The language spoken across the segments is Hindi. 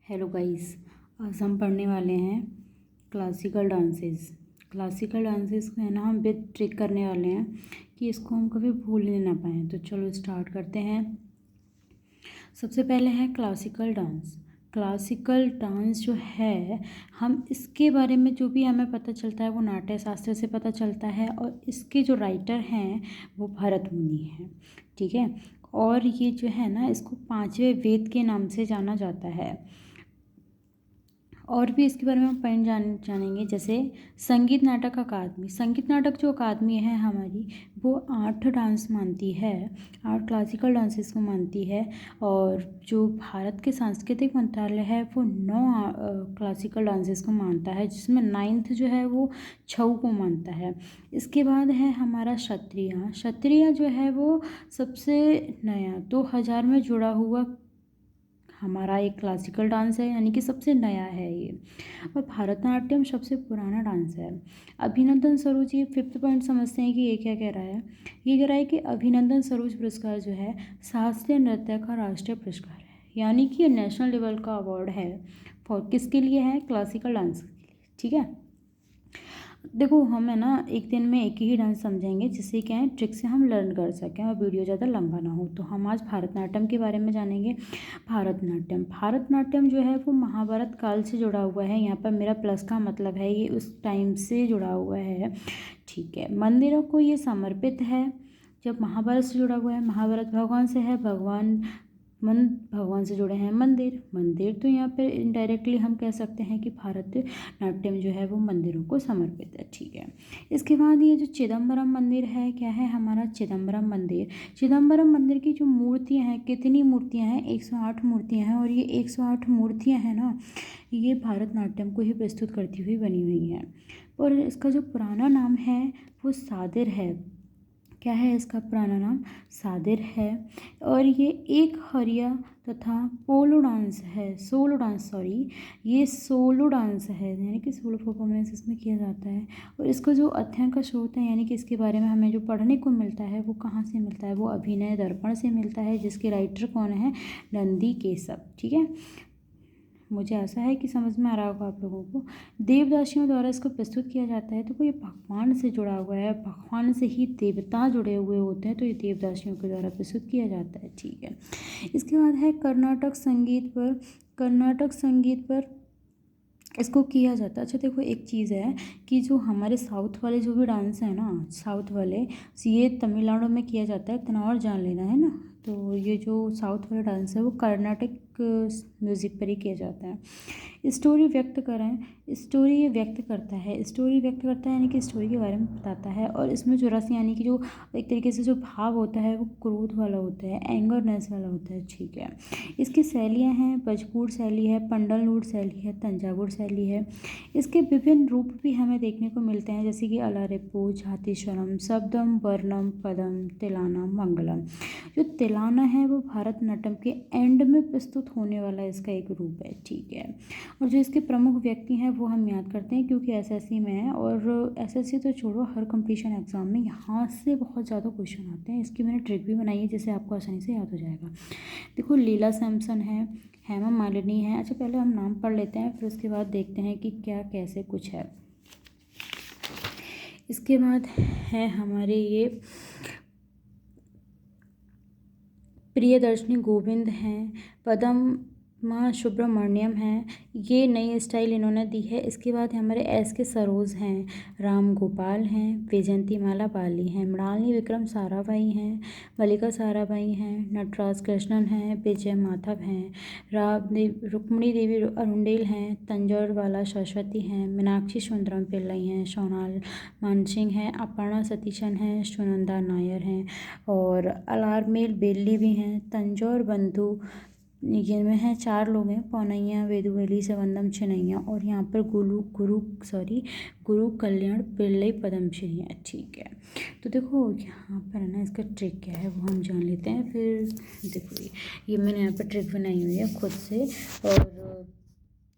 Hello guys. आज हम पढ़ने वाले हैं क्लासिकल डांसेस। क्लासिकल डांसेस को है ना हम बिट ट्रिक करने वाले हैं कि इसको हम कभी भूलने ना पाएँ। तो चलो स्टार्ट करते हैं। सबसे पहले है क्लासिकल डांस। क्लासिकल डांस जो है हम इसके बारे में जो भी हमें पता चलता है वो नाट्य शास्त्र से पता चलता है और इसके जो राइटर हैं वो भरत मुनि हैं। ठीक है। और ये जो है ना इसको पांचवें वेद के नाम से जाना जाता है। और भी इसके बारे में हम जानेंगे, जैसे संगीत नाटक अकादमी। संगीत नाटक जो अकादमी है हमारी वो 8 डांस मानती है, 8 क्लासिकल डांसेस को मानती है। और जो भारत के सांस्कृतिक मंत्रालय है वो 9 क्लासिकल डांसेस को मानता है, जिसमें 9th जो है वो छऊ को मानता है। इसके बाद है हमारा क्षत्रिय। क्षत्रिय जो है वो सबसे नया 2000 में जुड़ा हुआ हमारा एक क्लासिकल डांस है, यानी कि सबसे नया है ये। और भरतनाट्यम सबसे पुराना डांस है। अभिनंदन सरोज, ये 5th पॉइंट समझते हैं कि ये क्या कह रहा है। ये कह रहा है कि अभिनंदन सरोज पुरस्कार जो है शास्त्रीय नृत्य का राष्ट्रीय पुरस्कार है, यानी कि ये नेशनल लेवल का अवार्ड है। फॉर किसके लिए है? क्लासिकल डांस के लिए। ठीक है। देखो हम है ना एक दिन में एक ही डांस समझेंगे, जिससे क्या है ट्रिक से हम लर्न कर सकें और वीडियो ज़्यादा लंबा ना हो। तो हम आज भारतनाट्यम के बारे में जानेंगे। भारतनाट्यम भारतनाट्यम जो है वो महाभारत काल से जुड़ा हुआ है। यहाँ पर मेरा प्लस का मतलब है ये उस टाइम से जुड़ा हुआ है। ठीक है। मंदिरों को ये समर्पित है। जब महाभारत से जुड़ा हुआ है, महाभारत भगवान से है, भगवान से जुड़े हैं मंदिर तो यहाँ पे इनडायरेक्टली हम कह सकते हैं कि भारतनाट्यम जो है वो मंदिरों को समर्पित है। ठीक है। इसके बाद ये जो चिदम्बरम मंदिर है, क्या है हमारा चिदम्बरम मंदिर। चिदम्बरम मंदिर की जो मूर्तियाँ हैं, कितनी मूर्तियाँ हैं? 108 मूर्तियाँ हैं। और ये 108 मूर्तियाँ हैं ना, ये भारतनाट्यम को ही प्रस्तुत करती हुई बनी हुई हैं। और इसका जो पुराना नाम है वो सादिर है। क्या है इसका पुराना नाम? सादिर है। और ये एक हरिया तथा पोलो डांस है, सोलो डांस सॉरी, ये सोलो डांस है, यानी कि सोलो परफॉर्मेंस इसमें किया जाता है। और इसका जो अध्ययन का स्रोत है, यानी कि इसके बारे में हमें जो पढ़ने को मिलता है वो कहाँ से मिलता है? वो अभिनय दर्पण से मिलता है, जिसके राइटर कौन है? नंदी केशव। ठीक है। मुझे आशा है कि समझ में आ रहा होगा आप लोगों को। देवदासियों द्वारा इसको प्रस्तुत किया जाता है। तो कोई भगवान से जुड़ा हुआ है, भगवान से ही देवता जुड़े हुए होते हैं, तो ये देवदासियों के द्वारा प्रस्तुत किया जाता है। ठीक है। इसके बाद है कर्नाटक संगीत पर। कर्नाटक संगीत पर इसको किया जाता है। अच्छा देखो एक चीज़ है कि जो हमारे साउथ वाले जो भी डांस है ना, साउथ वाले ये तमिलनाडु में किया जाता है, इतना और जान लेना है ना। तो ये जो साउथ वाला डांस है वो कर्नाटक म्यूज़िक पर ही किया जाता है। स्टोरी व्यक्त करें। स्टोरी ये व्यक्त करता है, स्टोरी व्यक्त करता है यानी कि स्टोरी के बारे में बताता है। और इसमें जो रस यानी कि जो एक तरीके से जो भाव होता है वो क्रोध वाला होता है, एंगरनेस वाला होता है। ठीक है। इसकी शैलियाँ हैं, भोजपुर शैली है, पंडलनूर शैली है, तंजावुर शैली है। इसके विभिन्न रूप भी हमें देखने को मिलते हैं, जैसे कि अलारेपो, झातीश्वरम, शब्दम, वर्णम, पदम, तिलाना, मंगलम। जो तिलाना है वो भारतनाट्यम के एंड में प्रस्तुत होने वाला इसका एक रूप है। ठीक है। और जो इसके प्रमुख व्यक्ति हैं वो हम याद करते हैं, क्योंकि एसएससी में है। और एसएससी तो छोड़ो, हर कंपटीशन एग्जाम में यहाँ से बहुत ज़्यादा क्वेश्चन आते हैं। इसकी मैंने ट्रिक भी बनाई है जिससे आपको आसानी से याद हो जाएगा। देखो लीला सैमसन है, हेमा मालिनी है। अच्छा पहले हम नाम पढ़ लेते हैं, फिर उसके बाद देखते हैं कि क्या कैसे कुछ है। इसके बाद है हमारे ये प्रियदर्शनी गोविंद हैं, पदमा सुब्रमण्यम हैं। ये नई स्टाइल इन्होंने दी है। इसके बाद हमारे एस के सरोज हैं, राम गोपाल हैं, वैजयंती माला बाली हैं, मृणालिनी विक्रम साराभाई हैं, मल्लिका साराभाई हैं, नटराज कृष्णन हैं, विजय माधव हैं, रुक्मिणी देवी अरुंडेल हैं, तंजौर वाला सरस्वती हैं, मीनाक्षी सुंदरम पिल्लई हैं, सोनाल मानसिंह हैं, अपर्णा सतीशन हैं, सुनंदा नायर हैं और अलारमेल बेल्ली भी हैं, तंजौर बंधु ये में हैं। 4 लोग हैं, पौनैया, वेदुवली, संबंधम, चिनैया। और यहाँ पर गुरु कल्याण पिल्लई पद्मश्री हैं। ठीक है। तो देखो यहाँ पर है ना इसका ट्रिक क्या है वो हम जान लेते हैं। फिर देखो ये मैंने यहाँ पर ट्रिक बनाई हुई है खुद से, और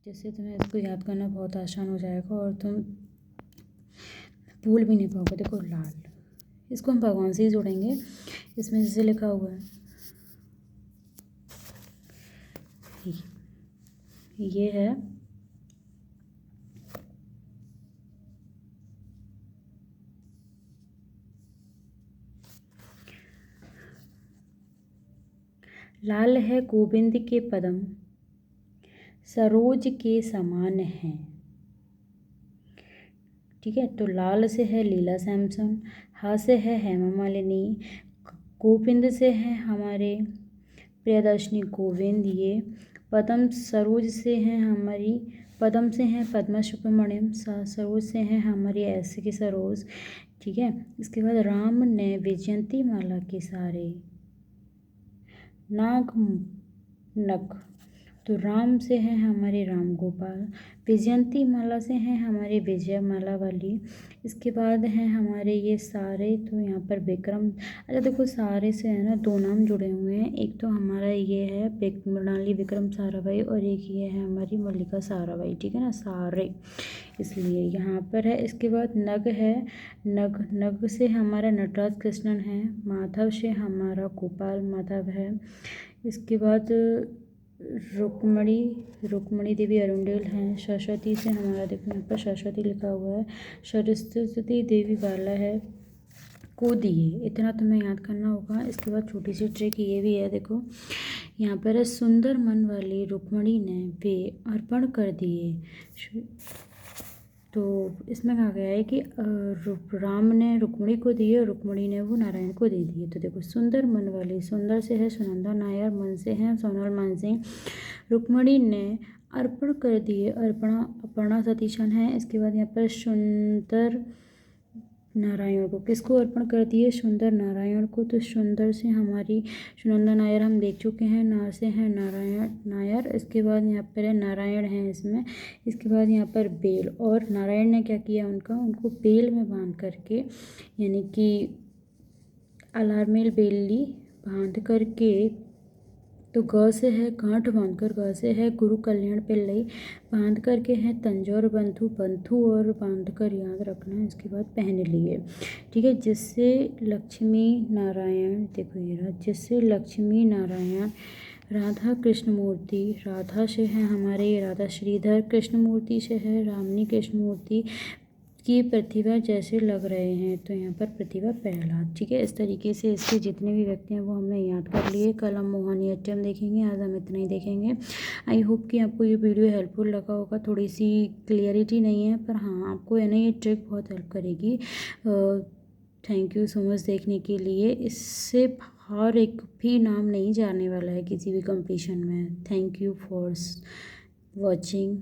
जैसे तुम्हें इसको याद करना बहुत आसान हो जाएगा और तुम भूल भी नहीं पाओगे। देखो लाल, इसको हम भगवान से ही जोड़ेंगे। इसमें जैसे लिखा हुआ है ये है लाल है गोविंद के पदम, सरोज के समान हैं। ठीक है, तो लाल से है लीला सैमसन, हा से है हेमा मालिनी, गोविंद से है हमारे प्रियदर्शनी गोविंद, ये पदम सरोज से हैं हमारी, पदम से हैं पद्मा सुब्रमण्यम, सरोज से हैं हमारी ऐसे की सरोज। ठीक है, इसके बाद राम ने वैजयंती माला के सारे नाग नग, तो राम से हैं हमारे राम गोपाल, वैजयंती माला से हैं हमारे विजय माला वाली। इसके बाद हैं हमारे ये सारे, तो यहाँ पर विक्रम, अच्छा देखो सारे से है ना दो नाम जुड़े हुए हैं, एक तो हमारा ये है मृणाली विक्रम साराभाई और एक ये है हमारी मल्लिका साराभाई। ठीक है ना, सारे इसलिए यहाँ पर है। इसके बाद नग है, नग नग से हमारा नटराज कृष्णन है, माधव से हमारा गोपाल माधव है। इसके बाद रुक्मणी देवी अरुंडेल हैं, सरस्वती से हमारा देखो यहाँ पर सरस्वती लिखा हुआ है, सरस्वती देवी बाला है, को दिए, इतना तुम्हें याद करना होगा। इसके बाद छोटी सी ट्रिक ये भी है, देखो यहाँ पर है सुंदर मन वाली रुक्मणी ने वे अर्पण कर दिए, तो इसमें कहा गया है कि राम ने रुक्मणी को दिए और रुक्मणी ने वो नारायण को दे दिए। तो देखो सुंदर मन वाली, सुंदर से है सुनंदा नायर, मन से है सोनल मानसिंह, रुक्मणी ने अर्पण कर दिए, अपर्णा सतीशन है। इसके बाद यहाँ पर सुंदर नारायण को, किसको अर्पण कर दिए, सुंदर नारायण को, तो सुंदर से हमारी सुनंदा नायर हम देख चुके हैं, नार से है नारायण नायर। इसके बाद यहाँ पर है नारायण है इसमें। इसके बाद यहाँ पर बेल, और नारायण ने क्या किया उनको बेल में बांध करके, यानी कि अलारमेल बेली बांध करके, तो ग से है गांठ बांधकर, ग से है गुरु कल्याण पिल्लई, बांध करके है तंजौर बंधु, बंधु और बांध कर याद रखना है। इसके बाद पहन लिए। ठीक है, जिससे लक्ष्मी नारायण, देखो ये रहा, जिससे लक्ष्मी नारायण राधा कृष्णमूर्ति, राधा से है हमारे राधा श्रीधर, कृष्णमूर्ति से है रामनी कृष्णमूर्ति की प्रतिभा जैसे लग रहे हैं, तो यहाँ पर प्रतिभा प्रहलाद। ठीक है, इस तरीके से इसके जितने भी व्यक्ति हैं वो हमने याद कर लिए। कल हम मोहिनीअट्टम देखेंगे, आज हम इतना ही देखेंगे। आई होप कि आपको ये वीडियो हेल्पफुल लगा होगा। थोड़ी सी क्लियरिटी नहीं है, पर हाँ आपको है ना ये ट्रिक बहुत हेल्प करेगी। थैंक यू सो मच देखने के लिए। इससे हर एक भी नाम नहीं जाने वाला है किसी भी कंपटीशन में। Thank you for watching.